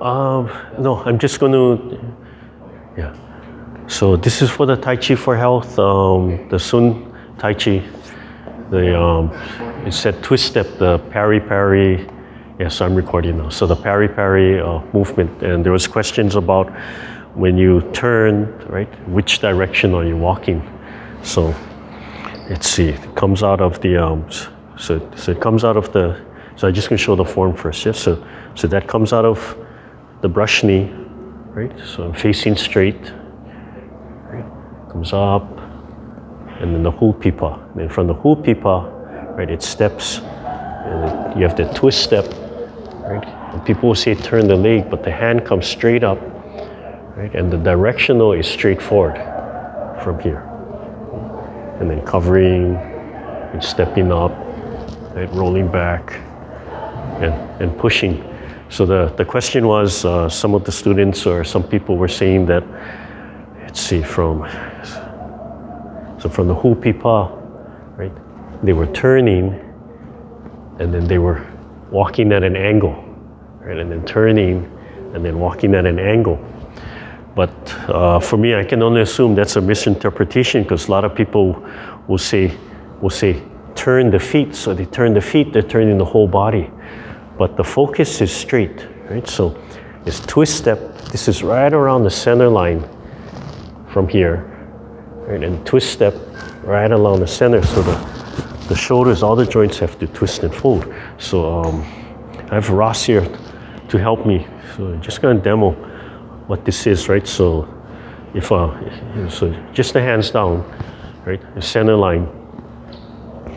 No, I'm just going to, yeah. So this is for the Tai Chi for Health, the Sun Tai Chi. It said twist step, the Parry. Yes, I'm recording now. So the Parry movement, and there was questions about when you turn, right? Which direction are you walking? So let's see. It comes out of the so it comes out of the. So I'm just going to show the form first. Yes. So that comes out of the brush knee, right? So I'm facing straight. Right? Comes up, and then the hu pipa. Then from the hu pipa, right? It steps, and you have the twist step. Right? And people will say turn the leg, but the hand comes straight up, right? And the directional is straight forward from here. And then covering and stepping up, right? Rolling back and pushing. So the question was, some of the students or some people were saying that, let's see, from the hu pipa, right? They were turning, and then they were walking at an angle, right? And then turning, and then walking at an angle. But for me, I can only assume that's a misinterpretation, because a lot of people will say turn the feet. So they turn the feet, they're turning the whole body. But the focus is straight, right? So it's twist step. This is right around the center line from here, right? And twist step right along the center. So the shoulders, all the joints have to twist and fold. So I have Ross here to help me. So I'm just gonna demo what this is, right? So so just the hands down, right? The center line.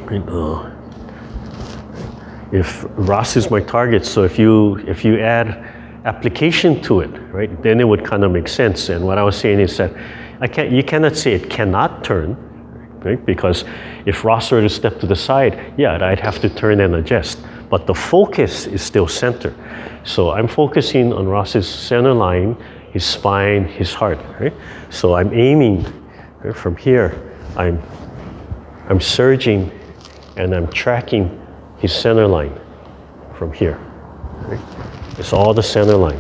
Right? If Ross is my target, so if you add application to it, right, then it would kind of make sense. And what I was saying is that you cannot say it cannot turn, right? Because if Ross were to step to the side, yeah, I'd have to turn and adjust. But the focus is still center. So I'm focusing on Ross's center line, his spine, his heart, right? So I'm aiming, right, from here. I'm surging, and I'm tracking his center line from here. Right? It's all the center line.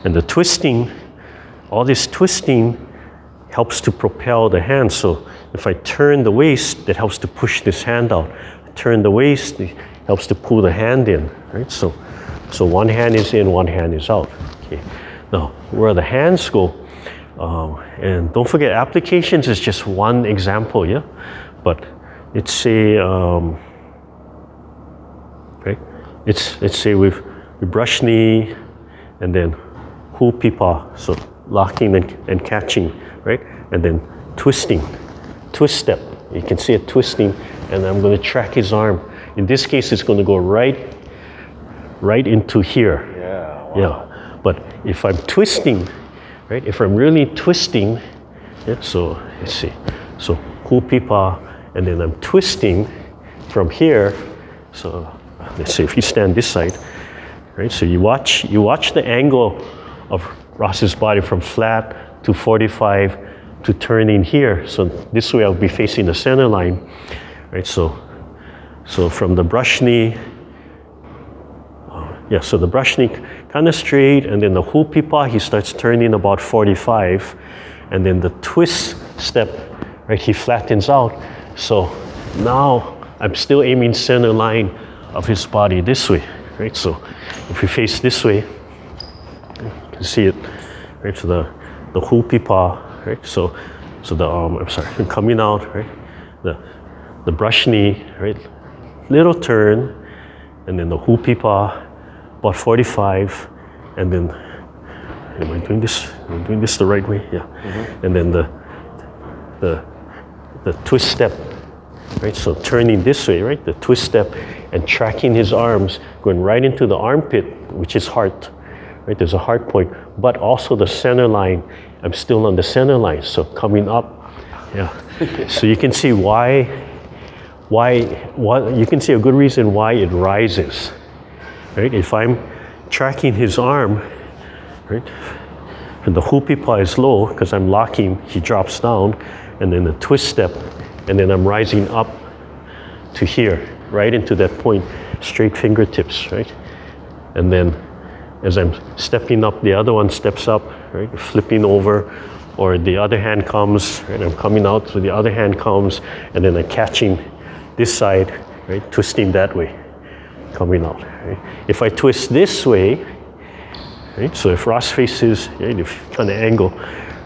And the twisting, all this twisting helps to propel the hand. So if I turn the waist, that helps to push this hand out. Turn the waist, it helps to pull the hand in, right? So one hand is in, one hand is out. Okay. Now, where the hands go, and don't forget, applications is just one example, yeah? But let's say, okay, let's say we brush knee, and then hu pipa, so locking and catching, right? And then twisting, twist step. You can see it twisting, and I'm going to track his arm. In this case, it's going to go right into here. Yeah. Wow. Yeah. But if I'm twisting, right? If I'm really twisting, yeah, so let's see. So hu pipa, and then I'm twisting from here. So let's say if you stand this side, right? So you watch the angle of Ross's body from flat to 45 to turning here. So this way I'll be facing the center line, right? So from the brush knee, yeah, so the brush knee kind of straight, and then the hu pipa, he starts turning about 45, and then the twist step, right, he flattens out. So now I'm still aiming center line of his body this way, right? So if we face this way, you can see it, right? So the hu pipa, right? So the I'm coming out, right? The brush knee, right? Little turn, and then the hu pipa, about 45, and then am I doing this? Am I doing this the right way? Yeah. Mm-hmm. And then the twist step, right? So turning this way, right? The twist step, and tracking his arms, going right into the armpit, which is heart, right? There's a heart point, but also the center line. I'm still on the center line, so coming up, yeah. So you can see you can see a good reason why it rises, right? If I'm tracking his arm, right? And the hu pipa is low because I'm locking, he drops down, and then the twist step, and then I'm rising up to here, right into that point, straight fingertips, right? And then As I'm stepping up, the other one steps up, right? Flipping over, or the other hand comes, and I'm coming out, so the other hand comes, and then I'm catching this side, right? Twisting that way, coming out. Right? If I twist this way, right? So if Ross faces, right? If kind of angle,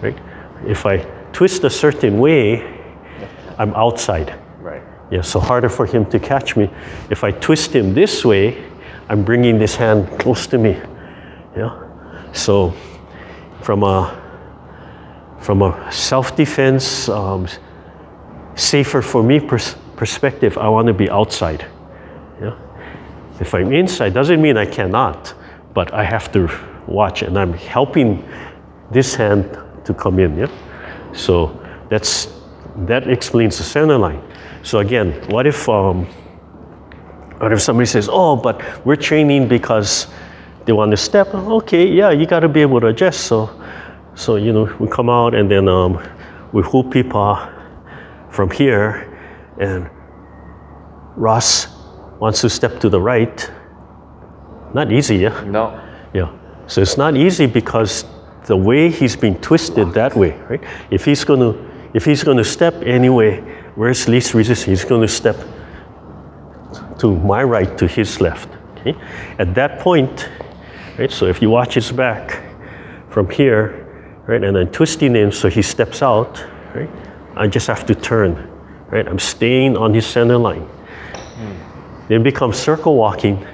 right? If I twist a certain way, I'm outside. Right. Yeah, so harder for him to catch me. If I twist him this way, I'm bringing this hand close to me. Yeah. So from a self-defense, safer for me perspective, I want to be outside. Yeah. If I'm inside, doesn't mean I cannot, but I have to watch, and I'm helping this hand to come in. Yeah. So that explains the center line. So again, what if somebody says, "Oh, but we're training because they want to step." Okay, yeah, you got to be able to adjust. So you know, we come out and then we hoop people from here, and Ross wants to step to the right. Not easy, yeah. No. Yeah. So it's not easy because the way he's been twisted that way, right? If he's gonna step anyway, where's least resistance? He's gonna step to my right, to his left. Okay. At that point, right? So if you watch his back from here, right, and I'm twisting him so he steps out, right? I just have to turn, right? I'm staying on his center line. Then it becomes circle walking,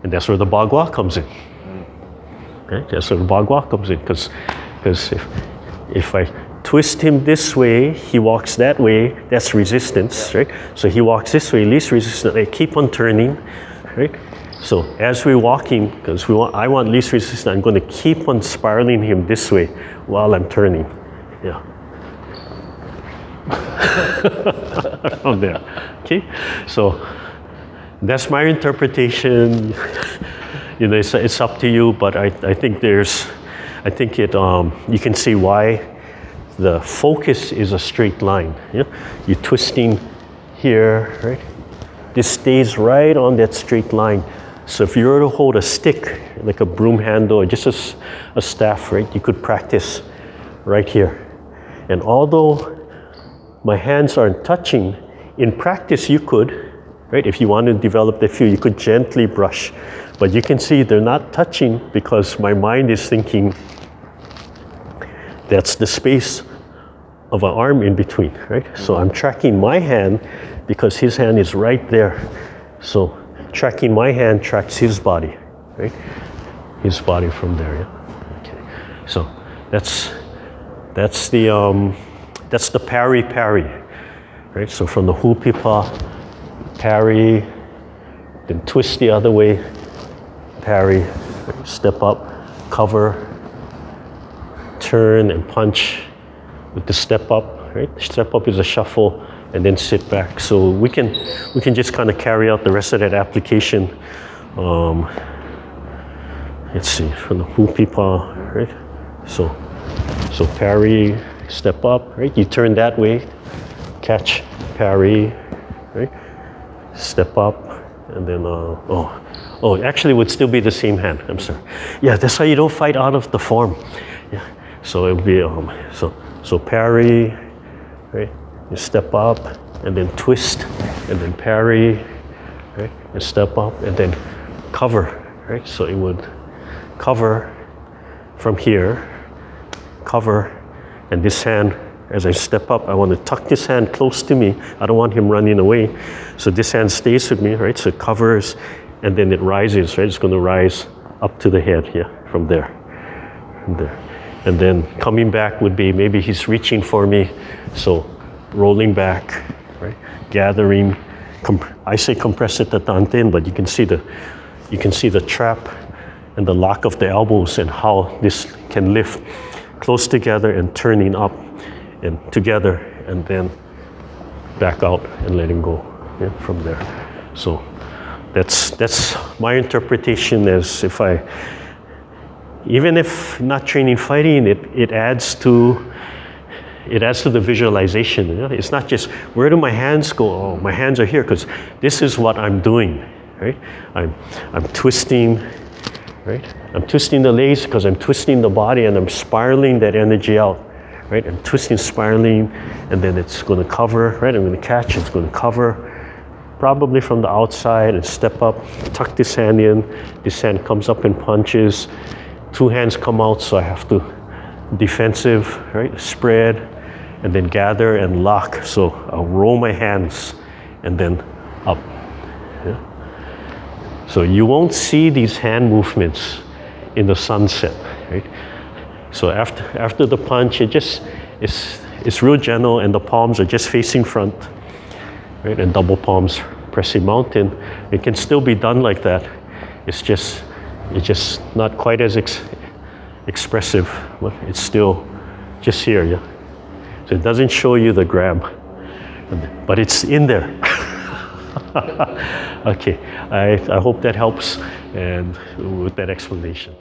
and that's where the bagua comes in. Okay? That's where the bagua comes in, because if I twist him this way, he walks that way, that's resistance, right? So he walks this way, least resistance, I keep on turning, right? So as we're walking, because I want least resistance, I'm going to keep on spiraling him this way while I'm turning. Yeah. From there. Okay? So that's my interpretation. You know, it's up to you, but I think you can see why the focus is a straight line. Yeah? You're twisting here, right? This stays right on that straight line. So if you were to hold a stick, like a broom handle or just a staff, right, you could practice right here. And although my hands aren't touching, in practice you could, right, if you want to develop the feel, you could gently brush. But you can see they're not touching because my mind is thinking that's the space of an arm in between, right? So I'm tracking my hand because his hand is right there. So tracking my hand tracks his body, right? His body from there, yeah. Okay. So that's the parry, right? So from the hupipa, parry, then twist the other way, parry, step up, cover, turn and punch with the step up, right? Step up is a shuffle and then sit back. So we can just kind of carry out the rest of that application. Let's see, from the hupipa, right? So parry, step up, right? You turn that way, catch, parry, right? Step up, and then actually it would still be the same hand. I'm sorry. Yeah, that's how you don't fight out of the form. Yeah. So it would be so parry, right? You step up and then twist, and then parry, right? And step up and then cover, right? So it would cover from here, cover, and this hand, as I step up, I want to tuck this hand close to me. I don't want him running away. So this hand stays with me, right? So it covers, and then it rises, right? It's going to rise up to the head, yeah, from there. And then coming back would be, maybe he's reaching for me, so rolling back, right? Gathering, I say compress it at tanten, but you can see the trap and the lock of the elbows and how this can lift close together and turning up and together, and then back out and letting go, yeah, from there. So that's my interpretation. As if even if not training fighting, it adds to the visualization. You know? It's not just, where do my hands go? Oh, my hands are here because this is what I'm doing, right? I'm twisting, right? I'm twisting the legs because I'm twisting the body and I'm spiraling that energy out, right? I'm twisting, spiraling, and then it's going to cover, right? I'm going to catch, it's going to cover, probably from the outside, and step up, tuck this hand in, this hand comes up and punches, two hands come out, so I have to defensive, right? Spread, and then gather and lock. So I'll roll my hands and then up. Yeah? So you won't see these hand movements in the sunset, right? So after the punch, it's real gentle, and the palms are just facing front, right? And double palms pressing mountain. It can still be done like that. It's just not quite as expressive, but it's still just here, yeah. So it doesn't show you the grab, but it's in there. Okay, I hope that helps, and with that explanation.